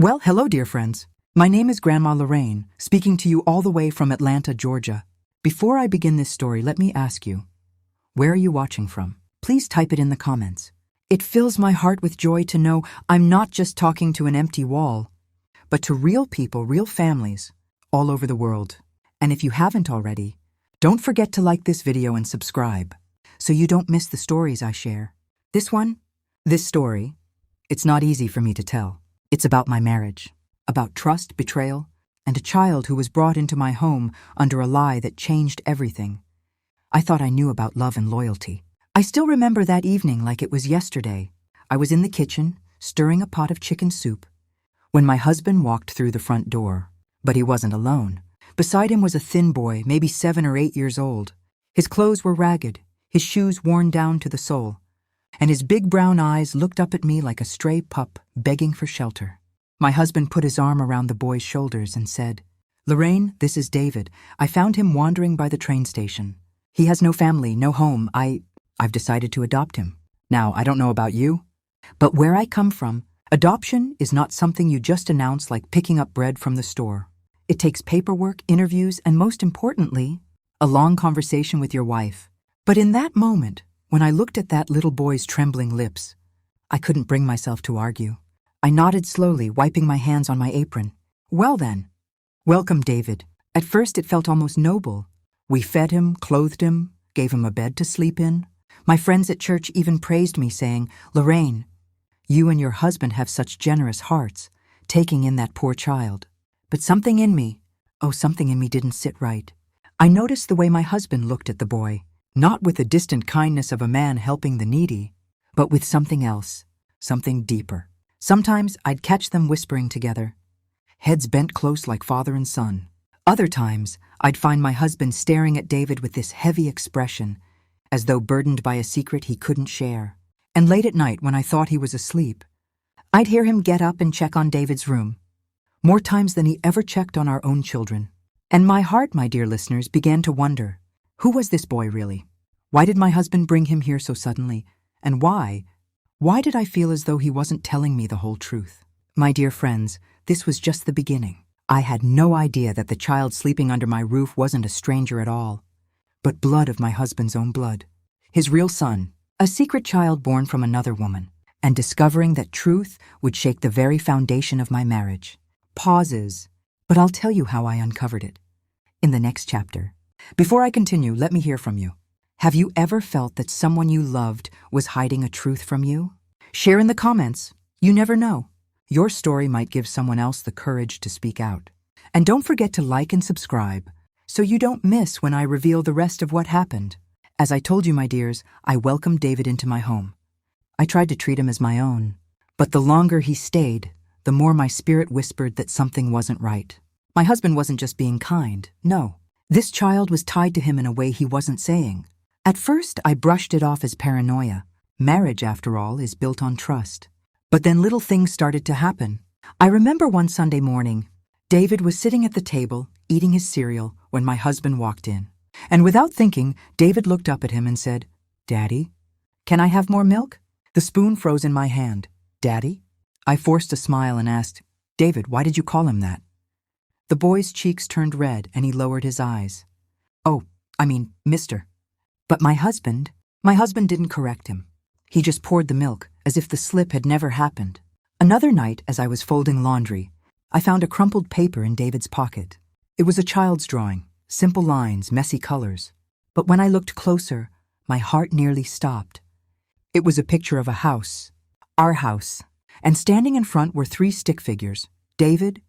Well, hello, dear friends. My name is Grandma Lorraine, speaking to you all the way from Atlanta, Georgia. Before I begin this story, let me ask you, where are you watching from? Please type it in the comments. It fills my heart with joy to know I'm not just talking to an empty wall, but to real people, real families, all over the world. And if you haven't already, don't forget to like this video and subscribe, so you don't miss the stories I share. This story, it's not easy for me to tell. It's about my marriage, about trust, betrayal, and a child who was brought into my home under a lie that changed everything. I thought I knew about love and loyalty. I still remember that evening like it was yesterday. I was in the kitchen, stirring a pot of chicken soup, when my husband walked through the front door. But he wasn't alone. Beside him was a thin boy, maybe 7 or 8 years old. His clothes were ragged, his shoes worn down to the sole, and his big brown eyes looked up at me like a stray pup begging for shelter. My husband put his arm around the boy's shoulders and said, "Lorraine, this is David. I found him wandering by the train station. He has no family, no home. I've decided to adopt him. Now, I don't know about you, but where I come from, adoption is not something you just announce like picking up bread from the store. It takes paperwork, interviews, and most importantly, a long conversation with your wife." But in that moment, when I looked at that little boy's trembling lips, I couldn't bring myself to argue. I nodded slowly, wiping my hands on my apron. "Well then, welcome, David." At first it felt almost noble. We fed him, clothed him, gave him a bed to sleep in. My friends at church even praised me, saying, "Lorraine, you and your husband have such generous hearts, taking in that poor child." But something in me didn't sit right. I noticed the way my husband looked at the boy, not with the distant kindness of a man helping the needy, but with something else, something deeper. Sometimes I'd catch them whispering together, heads bent close like father and son. Other times, I'd find my husband staring at David with this heavy expression, as though burdened by a secret he couldn't share. And late at night, when I thought he was asleep, I'd hear him get up and check on David's room, more times than he ever checked on our own children. And my heart, my dear listeners, began to wonder, who was this boy really? Why did my husband bring him here so suddenly? And why did I feel as though he wasn't telling me the whole truth? My dear friends, this was just the beginning. I had no idea that the child sleeping under my roof wasn't a stranger at all, but blood of my husband's own blood. His real son, a secret child born from another woman, and discovering that truth would shake the very foundation of my marriage. Pauses, but I'll tell you how I uncovered it in the next chapter. Before I continue, let me hear from you. Have you ever felt that someone you loved was hiding a truth from you? Share in the comments. You never know. Your story might give someone else the courage to speak out. And don't forget to like and subscribe so you don't miss when I reveal the rest of what happened. As I told you, my dears, I welcomed David into my home. I tried to treat him as my own, but the longer he stayed, the more my spirit whispered that something wasn't right. My husband wasn't just being kind, no. This child was tied to him in a way he wasn't saying. At first, I brushed it off as paranoia. Marriage, after all, is built on trust. But then little things started to happen. I remember one Sunday morning, David was sitting at the table, eating his cereal, when my husband walked in. And without thinking, David looked up at him and said, "Daddy, can I have more milk?" The spoon froze in my hand. "Daddy?" I forced a smile and asked, "David, why did you call him that?" The boy's cheeks turned red and he lowered his eyes. Mister. But my husband didn't correct him. He just poured the milk, as if the slip had never happened. Another night, as I was folding laundry, I found a crumpled paper in David's pocket. It was a child's drawing, simple lines, messy colors. But when I looked closer, my heart nearly stopped. It was a picture of a house, our house, and standing in front were 3 stick figures, David,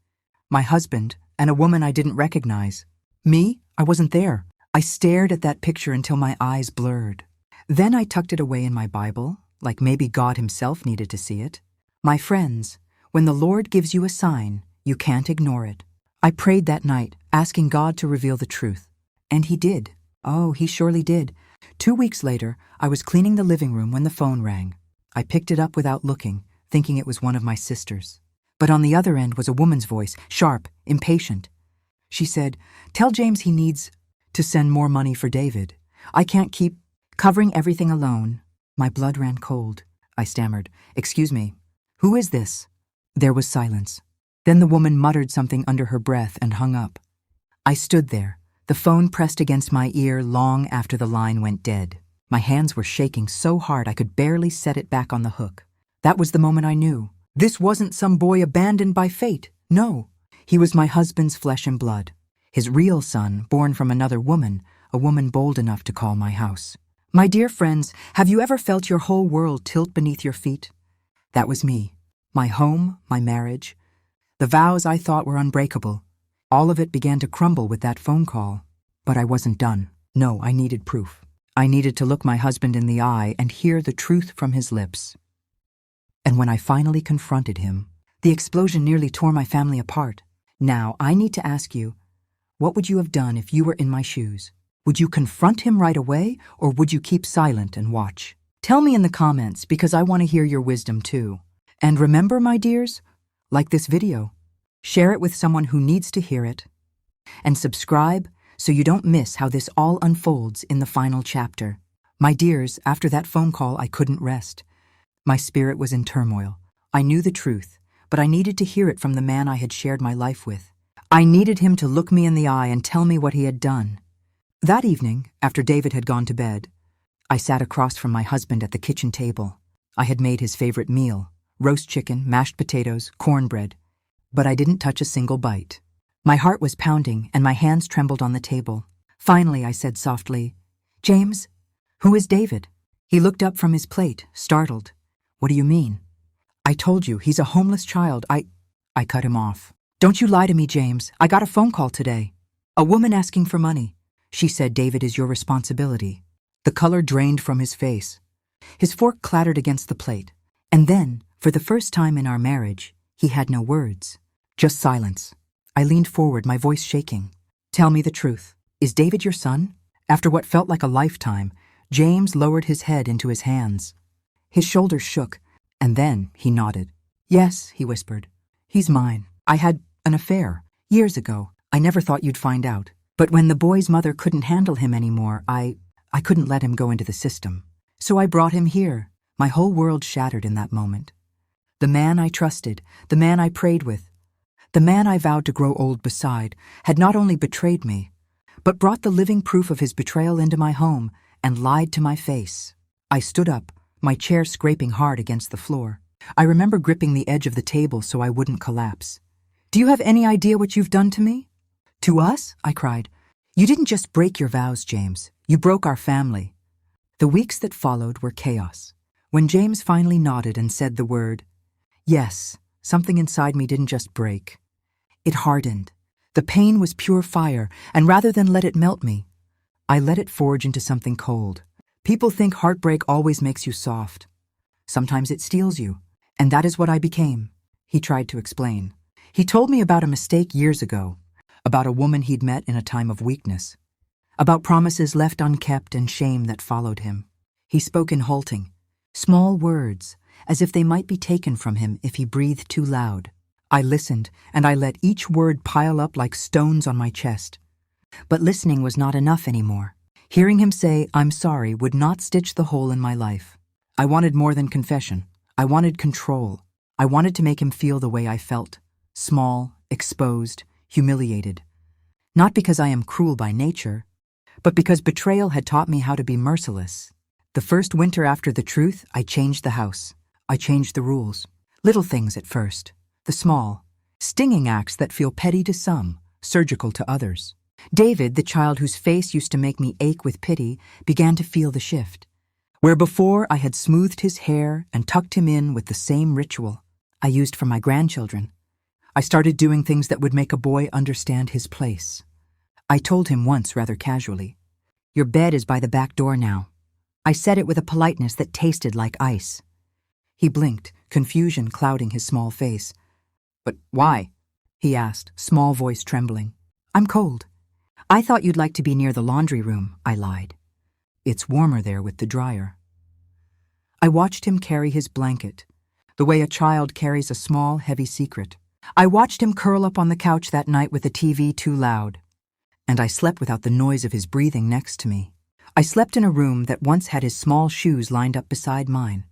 my husband, and a woman I didn't recognize. Me? I wasn't there. I stared at that picture until my eyes blurred. Then I tucked it away in my Bible, like maybe God himself needed to see it. My friends, when the Lord gives you a sign, you can't ignore it. I prayed that night, asking God to reveal the truth. And he did. Oh, he surely did. 2 weeks later, I was cleaning the living room when the phone rang. I picked it up without looking, thinking it was one of my sisters. But on the other end was a woman's voice, sharp, impatient. She said, "Tell James he needs to send more money for David. I can't keep covering everything alone." My blood ran cold. I stammered, "Excuse me, who is this?" There was silence. Then the woman muttered something under her breath and hung up. I stood there, the phone pressed against my ear long after the line went dead. My hands were shaking so hard I could barely set it back on the hook. That was the moment I knew. This wasn't some boy abandoned by fate. No, he was my husband's flesh and blood. His real son, born from another woman, a woman bold enough to call my house. My dear friends, have you ever felt your whole world tilt beneath your feet? That was me. My home, my marriage, the vows I thought were unbreakable. All of it began to crumble with that phone call. But I wasn't done. No, I needed proof. I needed to look my husband in the eye and hear the truth from his lips. And when I finally confronted him, the explosion nearly tore my family apart. Now, I need to ask you, what would you have done if you were in my shoes? Would you confront him right away, or would you keep silent and watch? Tell me in the comments, because I want to hear your wisdom too. And remember, my dears, like this video, share it with someone who needs to hear it, and subscribe so you don't miss how this all unfolds in the final chapter. My dears, after that phone call, I couldn't rest. My spirit was in turmoil. I knew the truth, but I needed to hear it from the man I had shared my life with. I needed him to look me in the eye and tell me what he had done. That evening, after David had gone to bed, I sat across from my husband at the kitchen table. I had made his favorite meal, roast chicken, mashed potatoes, cornbread, but I didn't touch a single bite. My heart was pounding and my hands trembled on the table. Finally, I said softly, "James, who is David?" He looked up from his plate, startled. "What do you mean?" "I told you, he's a homeless child. I cut him off. "Don't you lie to me, James. I got a phone call today. A woman asking for money. She said David is your responsibility." The color drained from his face. His fork clattered against the plate. And then, for the first time in our marriage, he had no words. Just silence. I leaned forward, my voice shaking. "Tell me the truth. Is David your son?" After what felt like a lifetime, James lowered his head into his hands. His shoulders shook, and then he nodded. "Yes," he whispered. "He's mine. I had an affair. Years ago. I never thought you'd find out. But when the boy's mother couldn't handle him anymore, I couldn't let him go into the system. So I brought him here." My whole world shattered in that moment. The man I trusted, the man I prayed with, the man I vowed to grow old beside, had not only betrayed me, but brought the living proof of his betrayal into my home and lied to my face. I stood up, my chair scraping hard against the floor. I remember gripping the edge of the table so I wouldn't collapse. "Do you have any idea what you've done to me?" "To us?" I cried. "You didn't just break your vows, James. You broke our family." The weeks that followed were chaos. When James finally nodded and said the word, yes, something inside me didn't just break. It hardened. The pain was pure fire, and rather than let it melt me, I let it forge into something cold. People think heartbreak always makes you soft. Sometimes it steels you, and that is what I became, he tried to explain. He told me about a mistake years ago, about a woman he'd met in a time of weakness, about promises left unkept and shame that followed him. He spoke in halting, small words, as if they might be taken from him if he breathed too loud. I listened, and I let each word pile up like stones on my chest. But listening was not enough anymore. Hearing him say, "I'm sorry," would not stitch the hole in my life. I wanted more than confession. I wanted control. I wanted to make him feel the way I felt. Small, exposed, humiliated. Not because I am cruel by nature, but because betrayal had taught me how to be merciless. The first winter after the truth, I changed the house. I changed the rules. Little things at first. The small, stinging acts that feel petty to some, surgical to others. David, the child whose face used to make me ache with pity, began to feel the shift. Where before I had smoothed his hair and tucked him in with the same ritual I used for my grandchildren, I started doing things that would make a boy understand his place. I told him once rather casually, "Your bed is by the back door now." I said it with a politeness that tasted like ice. He blinked, confusion clouding his small face. "But why?" he asked, small voice trembling. "I'm cold. I thought you'd like to be near the laundry room," I lied. "It's warmer there with the dryer." I watched him carry his blanket, the way a child carries a small, heavy secret. I watched him curl up on the couch that night with the TV too loud. And I slept without the noise of his breathing next to me. I slept in a room that once had his small shoes lined up beside mine.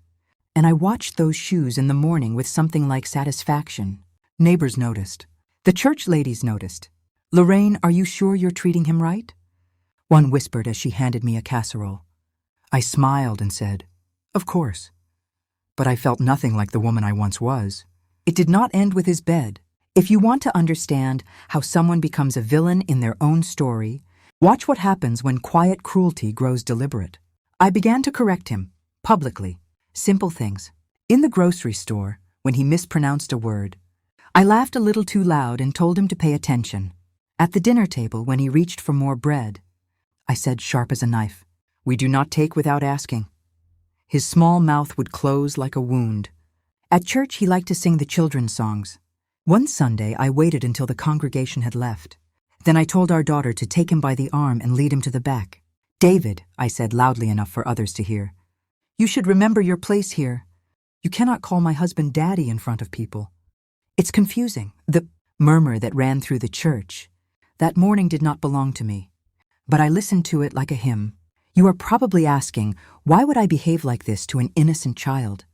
And I watched those shoes in the morning with something like satisfaction, Neighbors noticed. The church ladies noticed. "Lorraine, are you sure you're treating him right?" One whispered as she handed me a casserole. I smiled and said, "Of course." But I felt nothing like the woman I once was. It did not end with his bed. If you want to understand how someone becomes a villain in their own story, watch what happens when quiet cruelty grows deliberate. I began to correct him, publicly. Simple things. In the grocery store, when he mispronounced a word, I laughed a little too loud and told him to pay attention. At the dinner table, when he reached for more bread, I said sharp as a knife, "We do not take without asking." His small mouth would close like a wound. At church, he liked to sing the children's songs. One Sunday, I waited until the congregation had left. Then I told our daughter to take him by the arm and lead him to the back. "David," I said loudly enough for others to hear, "you should remember your place here. You cannot call my husband Daddy in front of people. It's confusing." The murmur that ran through the church that morning did not belong to me, but I listened to it like a hymn. You are probably asking, why would I behave like this to an innocent child?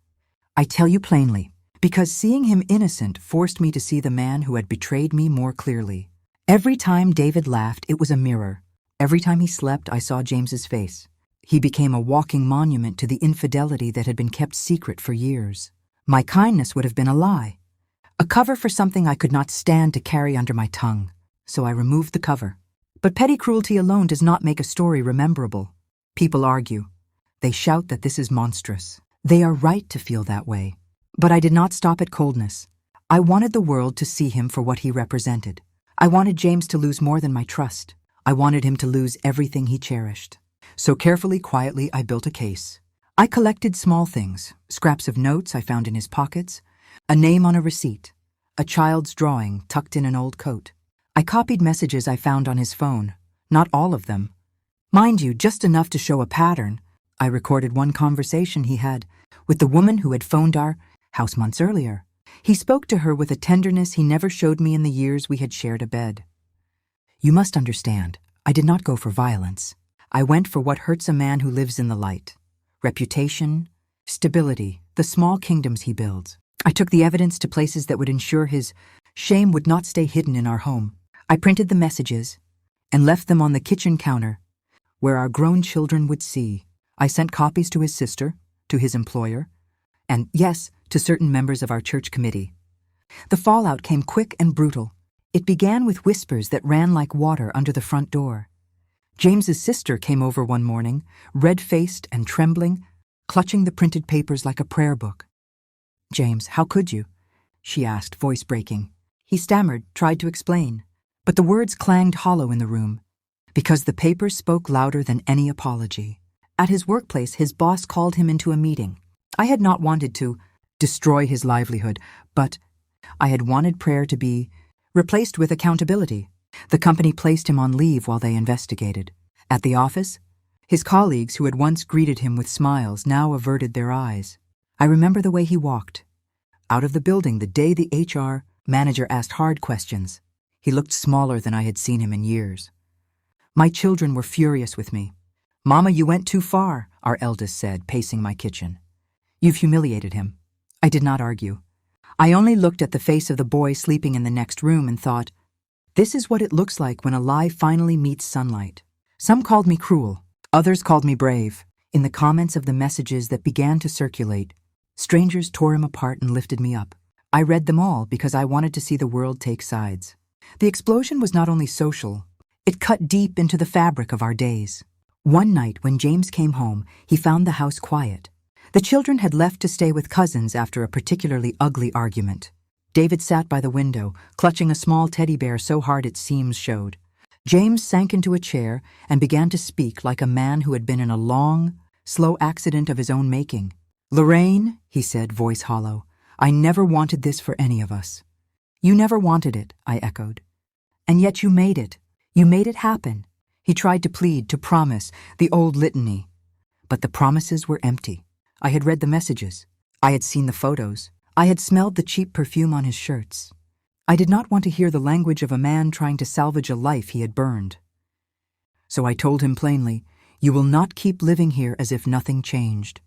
I tell you plainly, because seeing him innocent forced me to see the man who had betrayed me more clearly. Every time David laughed, it was a mirror. Every time he slept, I saw James's face. He became a walking monument to the infidelity that had been kept secret for years. My kindness would have been a lie, a cover for something I could not stand to carry under my tongue. So I removed the cover. But petty cruelty alone does not make a story rememberable. People argue. They shout that this is monstrous. They are right to feel that way. But I did not stop at coldness. I wanted the world to see him for what he represented. I wanted James to lose more than my trust. I wanted him to lose everything he cherished. So carefully, quietly, I built a case. I collected small things, scraps of notes I found in his pockets, a name on a receipt, a child's drawing tucked in an old coat. I copied messages I found on his phone, not all of them. Mind you, just enough to show a pattern. I recorded one conversation he had with the woman who had phoned our house months earlier. He spoke to her with a tenderness he never showed me in the years we had shared a bed. You must understand, I did not go for violence. I went for what hurts a man who lives in the light. Reputation, stability, the small kingdoms he builds. I took the evidence to places that would ensure his shame would not stay hidden in our home. I printed the messages and left them on the kitchen counter where our grown children would see. I sent copies to his sister, to his employer, and, yes, to certain members of our church committee. The fallout came quick and brutal. It began with whispers that ran like water under the front door. James's sister came over one morning, red-faced and trembling, clutching the printed papers like a prayer book. "James, how could you?" she asked, voice breaking. He stammered, tried to explain, but the words clanged hollow in the room, because the papers spoke louder than any apology. At his workplace, his boss called him into a meeting. I had not wanted to destroy his livelihood, but I had wanted prayer to be replaced with accountability. The company placed him on leave while they investigated. At the office, his colleagues who had once greeted him with smiles now averted their eyes. I remember the way he walked out of the building the day the HR manager asked hard questions. He looked smaller than I had seen him in years. My children were furious with me. "Mama, you went too far," our eldest said, pacing my kitchen. "You've humiliated him." I did not argue. I only looked at the face of the boy sleeping in the next room and thought, this is what it looks like when a lie finally meets sunlight. Some called me cruel. Others called me brave. In the comments of the messages that began to circulate, strangers tore him apart and lifted me up. I read them all because I wanted to see the world take sides. The explosion was not only social, it cut deep into the fabric of our days. One night when James came home, he found the house quiet. The children had left to stay with cousins after a particularly ugly argument. David sat by the window, clutching a small teddy bear so hard its seams showed. James sank into a chair and began to speak like a man who had been in a long, slow accident of his own making. "Lorraine," he said, voice hollow, "I never wanted this for any of us." "You never wanted it," I echoed. "And yet you made it. You made it happen." He tried to plead, to promise, the old litany. But the promises were empty. I had read the messages. I had seen the photos. I had smelled the cheap perfume on his shirts. I did not want to hear the language of a man trying to salvage a life he had burned. So I told him plainly, "You will not keep living here as if nothing changed.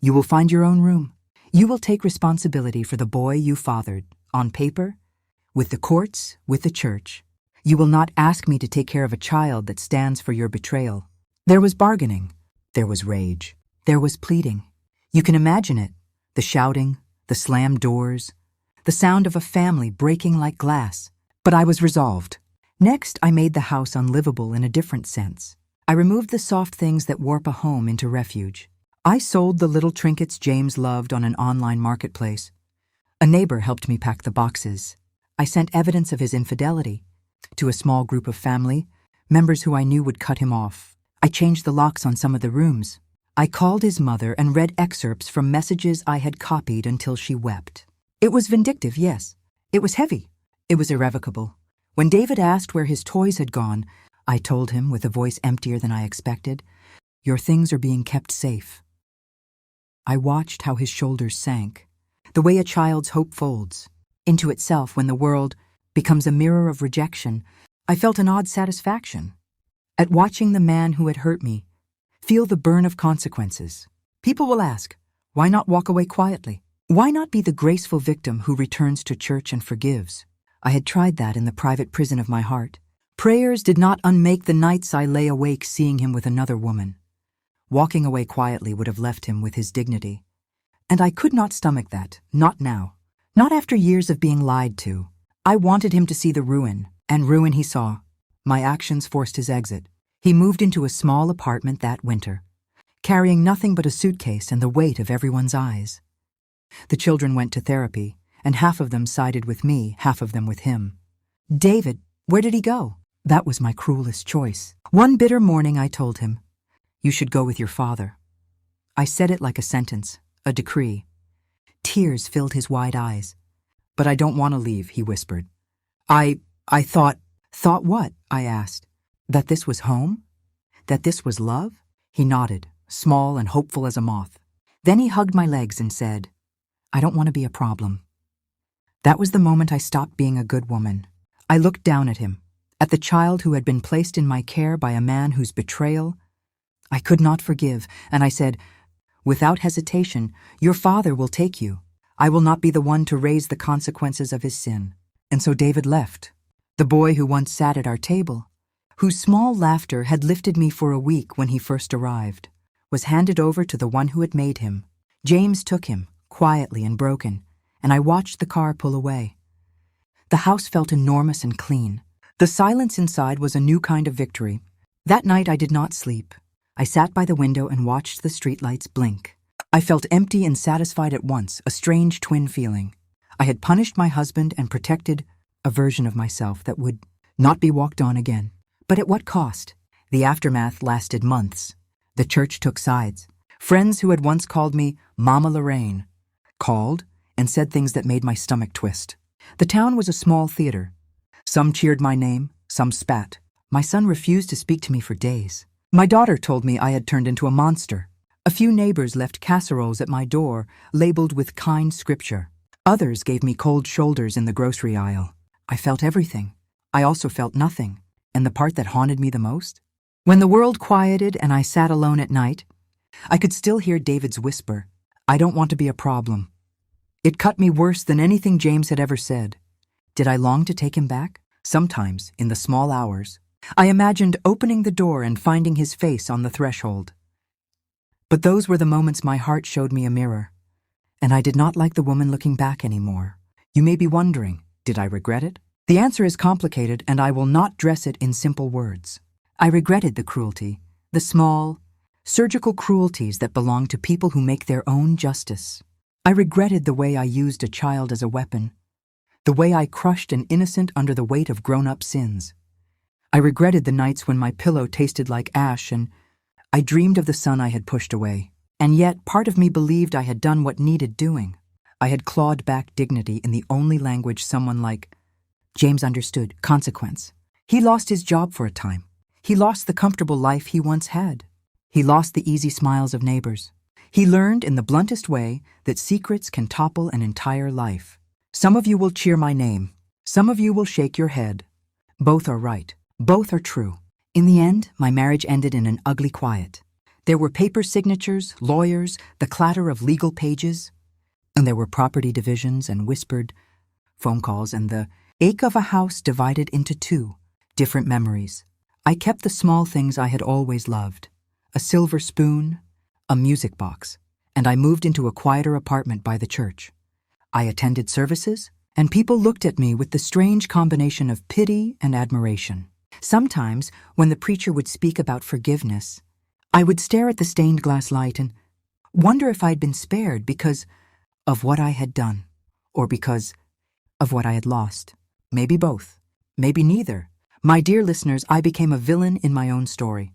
You will find your own room. You will take responsibility for the boy you fathered. On paper, with the courts, with the church. You will not ask me to take care of a child that stands for your betrayal. There was bargaining. There was rage. There was pleading. You can imagine it. The shouting, the slammed doors, the sound of a family breaking like glass. But I was resolved. Next, I made the house unlivable in a different sense. I removed the soft things that warp a home into refuge. I sold the little trinkets James loved on an online marketplace. A neighbor helped me pack the boxes. I sent evidence of his infidelity to a small group of family, members who I knew would cut him off. I changed the locks on some of the rooms. I called his mother and read excerpts from messages I had copied until she wept. It was vindictive, yes. It was heavy. It was irrevocable. When David asked where his toys had gone, I told him with a voice emptier than I expected, "Your things are being kept safe." I watched how his shoulders sank, the way a child's hope folds into itself when the world becomes a mirror of rejection. I felt an odd satisfaction at watching the man who had hurt me feel the burn of consequences. People will ask, why not walk away quietly? Why not be the graceful victim who returns to church and forgives? I had tried that in the private prison of my heart. Prayers did not unmake the nights I lay awake seeing him with another woman. Walking away quietly would have left him with his dignity. And I could not stomach that, not now. Not after years of being lied to. I wanted him to see the ruin, and ruin he saw. My actions forced his exit. He moved into a small apartment that winter, carrying nothing but a suitcase and the weight of everyone's eyes. The children went to therapy, and half of them sided with me, half of them with him. David, where did he go? That was my cruelest choice. One bitter morning I told him, "You should go with your father." I said it like a sentence, a decree. Tears filled his wide eyes. "But I don't want to leave," he whispered. I thought. Thought what? I asked. That this was home? That this was love? He nodded, small and hopeful as a moth. Then he hugged my legs and said, "I don't want to be a problem." That was the moment I stopped being a good woman. I looked down at him, at the child who had been placed in my care by a man whose betrayal I could not forgive, and I said, "Without hesitation, your father will take you. I will not be the one to raise the consequences of his sin." And so David left. The boy who once sat at our table, whose small laughter had lifted me for a week when he first arrived, was handed over to the one who had made him. James took him, quietly and broken, and I watched the car pull away. The house felt enormous and clean. The silence inside was a new kind of victory. That night I did not sleep. I sat by the window and watched the streetlights blink. I felt empty and satisfied at once, a strange twin feeling. I had punished my husband and protected a version of myself that would not be walked on again. But at what cost? The aftermath lasted months. The church took sides. Friends who had once called me Mama Lorraine called and said things that made my stomach twist. The town was a small theater. Some cheered my name, some spat. My son refused to speak to me for days. My daughter told me I had turned into a monster. A few neighbors left casseroles at my door, labeled with kind scripture. Others gave me cold shoulders in the grocery aisle. I felt everything. I also felt nothing. And the part that haunted me the most? When the world quieted and I sat alone at night, I could still hear David's whisper, "I don't want to be a problem." It cut me worse than anything James had ever said. Did I long to take him back? Sometimes, in the small hours, I imagined opening the door and finding his face on the threshold. But those were the moments my heart showed me a mirror, and I did not like the woman looking back anymore. You may be wondering, did I regret it? The answer is complicated, and I will not dress it in simple words. I regretted the cruelty, the small, surgical cruelties that belong to people who make their own justice. I regretted the way I used a child as a weapon, the way I crushed an innocent under the weight of grown-up sins. I regretted the nights when my pillow tasted like ash and I dreamed of the son I had pushed away. And yet, part of me believed I had done what needed doing. I had clawed back dignity in the only language someone like James understood: consequence. He lost his job for a time. He lost the comfortable life he once had. He lost the easy smiles of neighbors. He learned in the bluntest way that secrets can topple an entire life. Some of you will cheer my name. Some of you will shake your head. Both are right. Both are true. In the end, my marriage ended in an ugly quiet. There were paper signatures, lawyers, the clatter of legal pages, and there were property divisions and whispered phone calls and the Ache of a house divided into two, different memories. I kept the small things I had always loved, a silver spoon, a music box, and I moved into a quieter apartment by the church. I attended services, and people looked at me with the strange combination of pity and admiration. Sometimes, when the preacher would speak about forgiveness, I would stare at the stained glass light and wonder if I'd been spared because of what I had done, or because of what I had lost. Maybe both. Maybe neither. My dear listeners, I became a villain in my own story.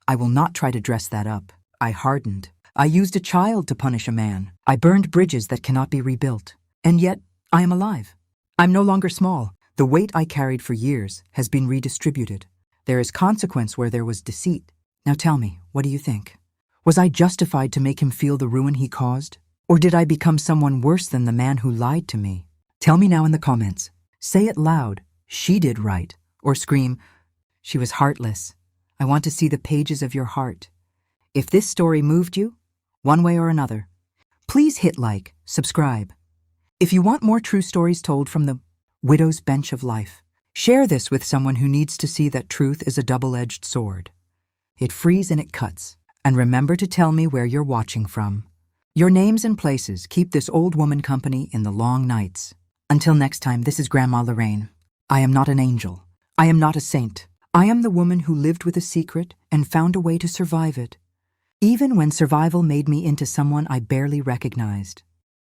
I will not try to dress that up. I hardened. I used a child to punish a man. I burned bridges that cannot be rebuilt. And yet, I am alive. I'm no longer small. The weight I carried for years has been redistributed. There is consequence where there was deceit. Now tell me, what do you think? Was I justified to make him feel the ruin he caused? Or did I become someone worse than the man who lied to me? Tell me now in the comments. Say it loud, she did right. Or scream, she was heartless. I want to see the pages of your heart. If this story moved you, one way or another, please hit like, subscribe. If you want more true stories told from the widow's bench of life, share this with someone who needs to see that truth is a double-edged sword. It frees and it cuts. And remember to tell me where you're watching from. Your names and places keep this old woman company in the long nights. Until next time, this is Grandma Lorraine. I am not an angel. I am not a saint. I am the woman who lived with a secret and found a way to survive it, even when survival made me into someone I barely recognized.